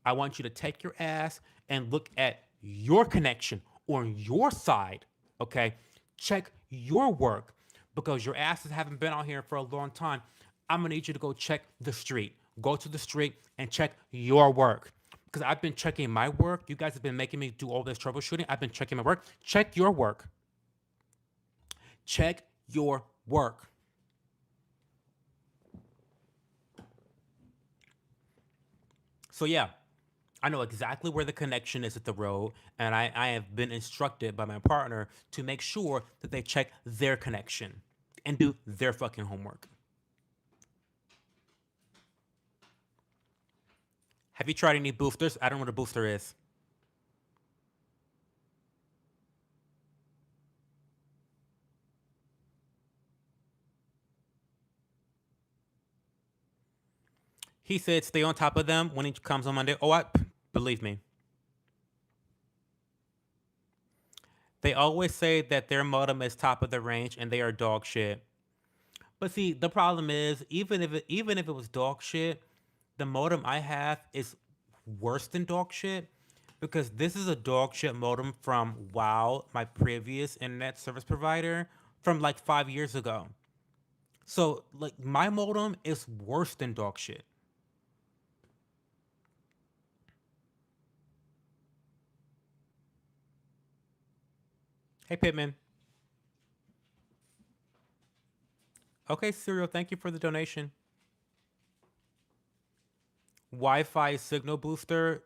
I want you to take your ass and look at your connection on your side. Okay. Check your work because your asses haven't been out here for a long time. I'm going to need you to go check the street. Go to the street and check your work. Because I've been checking my work. You guys have been making me do all this troubleshooting. I've been checking my work. Check your work. Check your work. So, yeah, I know exactly where the connection is at the road, and I have been instructed by my partner to make sure that they check their connection and do their fucking homework. Have you tried any boosters? I don't know what a booster is. He said stay on top of them when he comes on Monday. Oh, I believe me. They always say that their modem is top of the range and they are dog shit. But see, the problem is even if it was dog shit, the modem I have is worse than dog shit because this is a dog shit modem from Wow, my previous internet service provider from like 5 years ago. So like my modem is worse than dog shit. Hey Pittman. Okay, Serial, thank you for the donation. Wi-Fi signal booster.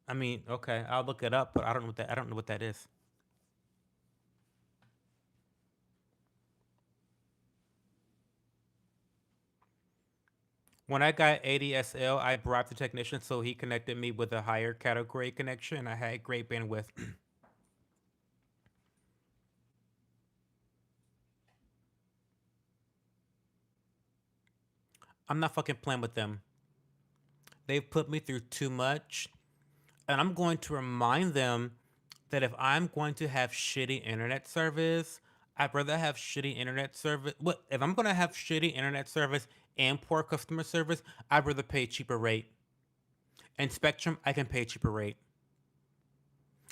I mean, okay, I'll look it up, but I don't know what that is. When I got ADSL, I bribed the technician so he connected me with a higher category connection. I had great bandwidth. I'm not fucking playing with them. They've put me through too much, and I'm going to remind them that if I'm going to have shitty internet service, I'd rather have shitty internet service. What if I'm going to have shitty internet service and poor customer service? I'd rather pay a cheaper rate. And Spectrum, I can pay a cheaper rate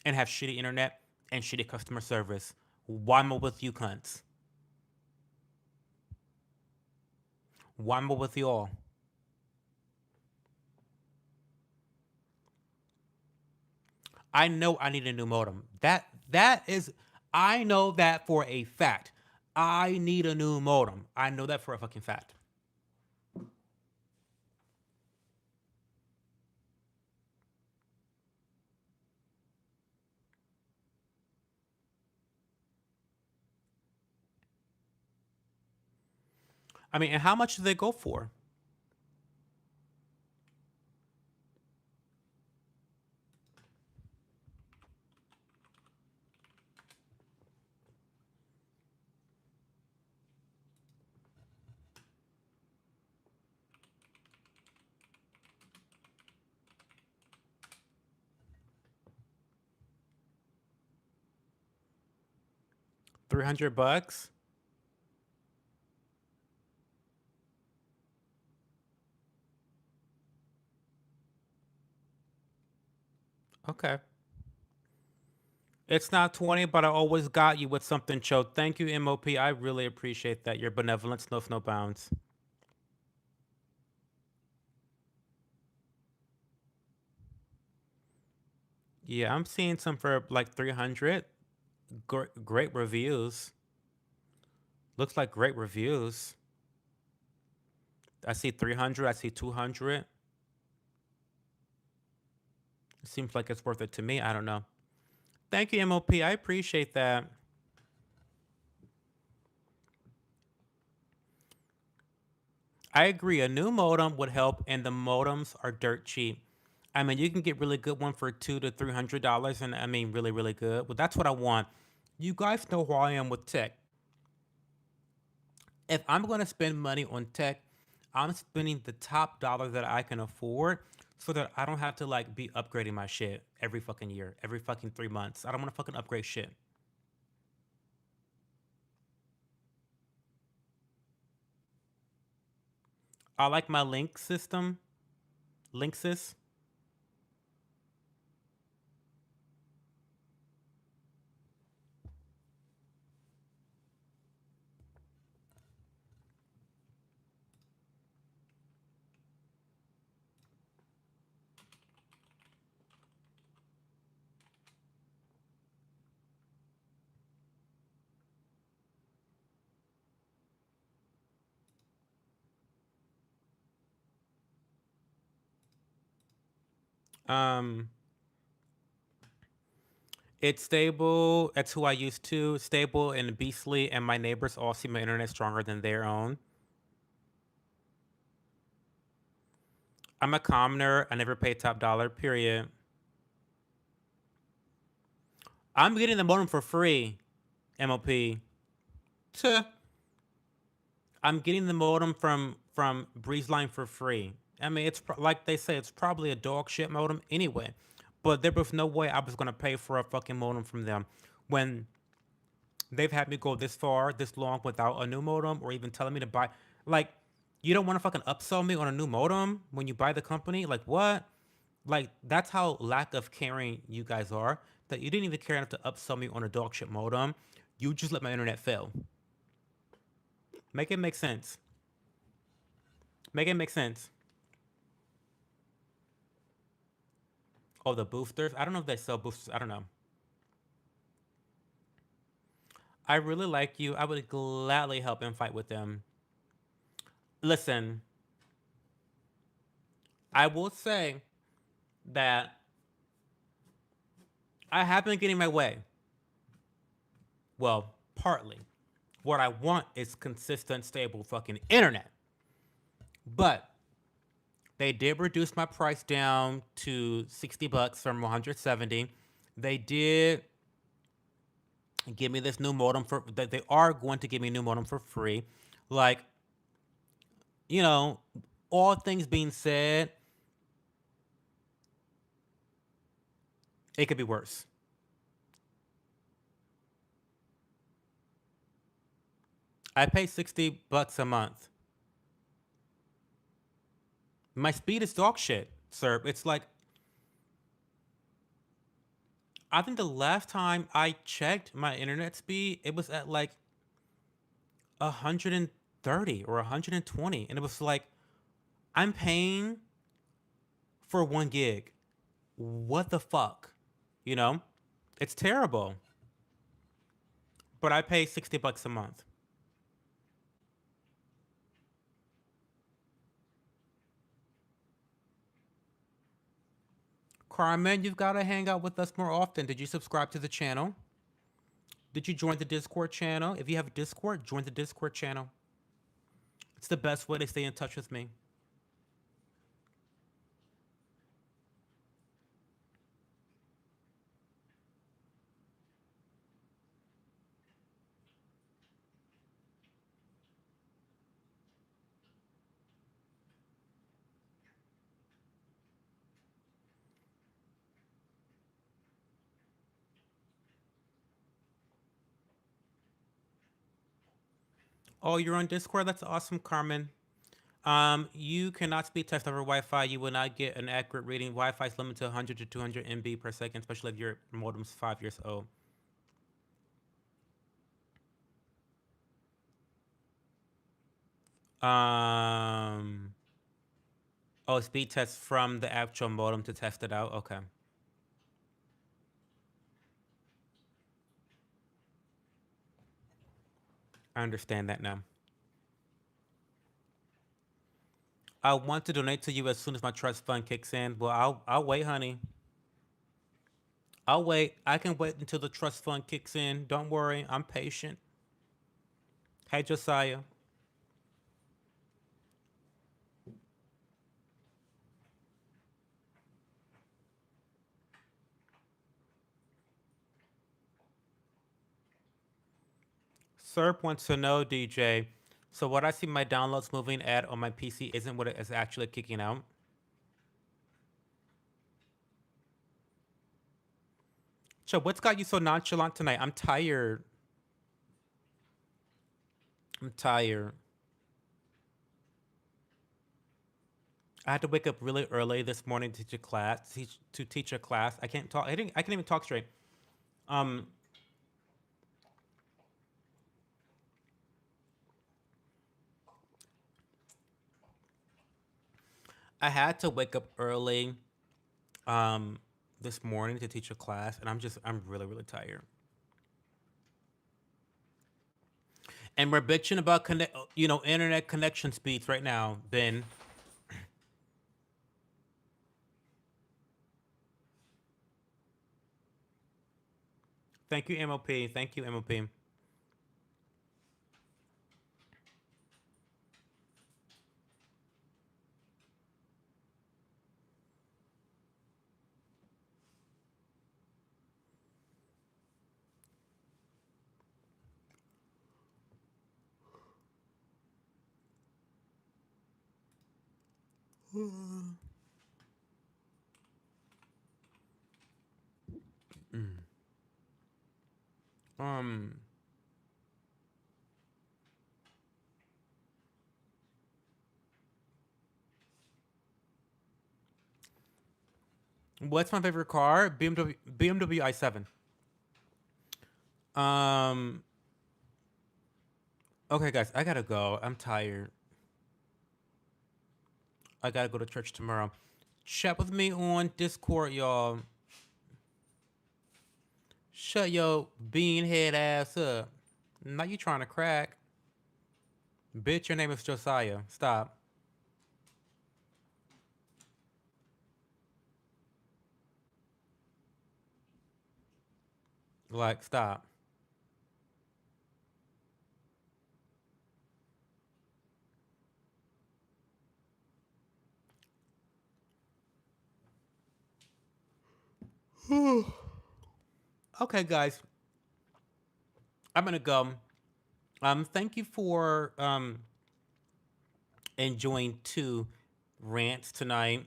and have shitty internet and shitty customer service. Why am I with you cunts? Why am I with you all? I know I need a new modem. That is I know that for a fact. I need a new modem. I know that for a fucking fact. I mean, and how much do they go for? 300 bucks? Okay. It's not 20, but I always got you with something, Cho. Thank you, MOP. I really appreciate that. Your benevolence knows no bounds. Yeah, I'm seeing some for like 300. Great reviews. Looks like great reviews. I see 300. I see 200. It seems like it's worth it to me. I don't know. Thank you, MOP. I appreciate that. I agree. A new modem would help, and the modems are dirt cheap. I mean, you can get really good one for $200 to $300, and I mean, really, really good. Well, that's what I want. You guys know who I am with tech. If I'm going to spend money on tech, I'm spending the top dollar that I can afford, so that I don't have to like be upgrading my shit every fucking year, every fucking 3 months. I don't want to fucking upgrade shit. I like my link system, Linksys. Um, it's stable. That's who I used to. Stable and beastly, and my neighbors all see my internet stronger than their own. I'm a commoner. I never pay top dollar. Period. I'm getting the modem for free. MOP. Tuh. I'm getting the modem from Breezeline for free. I mean, like they say, it's probably a dog shit modem anyway. But there was no way I was gonna pay for a fucking modem from them when they've had me go this far, this long without a new modem, or even telling me to buy. Like, you don't want to fucking upsell me on a new modem when you buy the company? Like, what? Like, that's how lack of caring you guys are. That you didn't even care enough to upsell me on a dog shit modem. You just let my internet fail. Make it make sense. Make it make sense. Oh, the boosters. I don't know if they sell boosters. I don't know. I really like you. I would gladly help and fight with them. Listen, I will say that I have been getting my way. Well, partly. What I want is consistent, stable fucking internet. But they did reduce my price down to $60 from 170. They did give me this new modem for that. They are going to give me a new modem for free. Like, you know, all things being said, it could be worse. I pay $60 a month. My speed is dog shit, sir. It's like, I think the last time I checked my internet speed, it was at like 130 or 120. And it was like, I'm paying for 1 gig. What the fuck? You know? It's terrible. But I pay $60 a month. Carmen, you've got to hang out with us more often. Did you subscribe to the channel? Did you join the Discord channel? If you have a Discord, join the Discord channel. It's the best way to stay in touch with me. Oh, you're on Discord? That's awesome, Carmen. You cannot speed test over Wi-Fi. You will not get an accurate reading. Wi-Fi is limited to 100 to 200 MB per second, especially if your modem's 5 years old. Um, oh, speed test from the actual modem to test it out. Okay. I understand that now. I want to donate to you as soon as my trust fund kicks in. Well, I'll wait, honey. I'll wait. I can wait until the trust fund kicks in. Don't worry. I'm patient. Hey, Josiah. Serp wants to know, DJ. So what I see my downloads moving at on my PC isn't what it is actually kicking out. So what's got you so nonchalant tonight? I'm tired. I'm tired. I had to wake up really early this morning to teach a class. To teach a class. I can't talk. I can't even talk straight. Um, I had to wake up early um this morning to teach a class, and I'm really really tired. And we're bitching about internet connection speeds right now. Ben, thank you MOP. Thank you MOP. Um, what's my favorite car? BMW i7. Um, okay, guys, I gotta go. I'm tired. I gotta go to church tomorrow. Chat with me on Discord, y'all. Shut your bean head ass up. Now you trying to crack. Bitch, your name is Josiah. Stop. Like, stop. Okay, guys, I'm gonna go. Thank you for enjoying two rants tonight.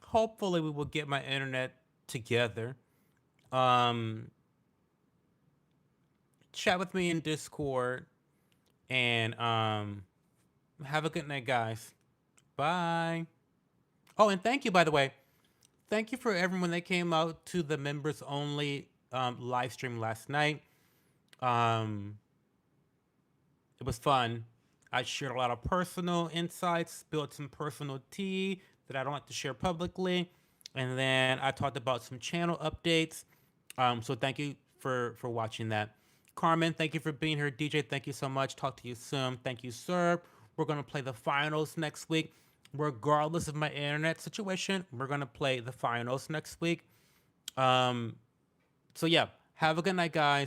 Hopefully, we will get my internet together. Um, Chat with me in Discord, and have a good night, guys. Bye. Oh, and thank you, by the way. Thank you for everyone that came out to the members only live stream last night. Um, it was fun. I shared a lot of personal insights, spilled some personal tea that I don't like to share publicly, and then I talked about some channel updates. So thank you for watching that. Carmen, thank you for being here. DJ, thank you so much. Talk to you soon. Thank you, sir. We're gonna play the finals next week. Regardless of my internet situation, we're gonna play the finals next week. Um, so yeah, have a good night, guys.